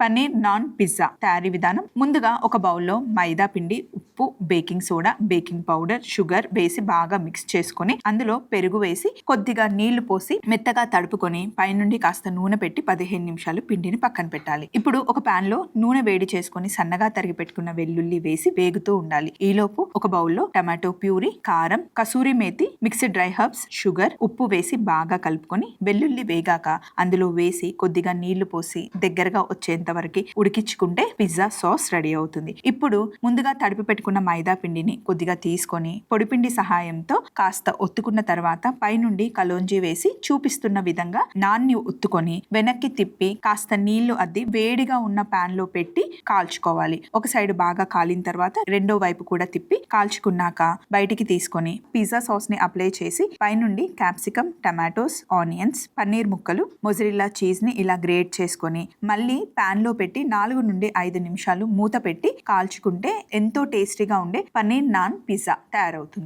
Paneer non pizza తయారీ విధానం. ముందుగా ఒక బౌల్లో మైదా పిండి, ఉప్పు, baking soda, baking powder, sugar వేసి బాగా మిక్స్ చేసుకుని అందులో పెరుగు వేసి కొద్దిగా నీళ్లు పోసి మెత్తగా తడుపుకొని పైనుండి కాస్త నూనె పెట్టి 15 నిమిషాలు పిండిని పక్కన పెట్టాలి. ఇప్పుడు ఒక పాన్ లో నూనె వేడి చేసుకుని సన్నగా తరిగి పెట్టుకున్న వెల్లుల్లి వేసి వేగుతూ ఉండాలి. ఈలోపు ఒక బౌల్లో టమాటో ప్యూరీ, కారం, kasuri methi, mixed dry herbs, sugar, ఉప్పు వేసి బాగా కలుపుకొని వెల్లుల్లి వేగాక అందులో వేసి కొద్దిగా నీళ్లు పోసి దగ్గరగా వచ్చేంత వరకు ఉడికించుకుంటే పిజ్జా సాస్ రెడీ అవుతుంది. ఇప్పుడు ముందుగా తడిపి పెట్టుకున్న మైదా పిండిని కొద్దిగా తీసుకొని పొడిపిండి సహాయంతో కాస్త ఒత్తుకున్న తర్వాత పైనుండి కలోంజీ వేసి చూపిస్తున్న విధంగా నాన్ని ఒత్తుకొని వెనక్కి తిప్పి కాస్త నీళ్లు అద్ది వేడిగా ఉన్న పాన్ లో పెట్టి కాల్చుకోవాలి. ఒక సైడ్ బాగా కాలిన తర్వాత రెండో వైపు కూడా తిప్పి కాల్చుకున్నాక బయటికి తీసుకొని పిజ్జా సాస్ ని అప్లై చేసి పైనుండి క్యాప్సికమ్, టమాటోస్, ఆనియన్స్, పన్నీర్ ముక్కలు, మొజరెల్లా చీజ్ ని ఇలా గ్రేట్ చేసుకొని మళ్ళీ పాన్ లో పెట్టి 4 నుండి 5 నిమిషాలు మూత పెట్టి కాల్చుకుంటే ఎంతో టేస్టీగా ఉండే పన్నీర్ నాన్ పిజ్జా తయారవుతుంది.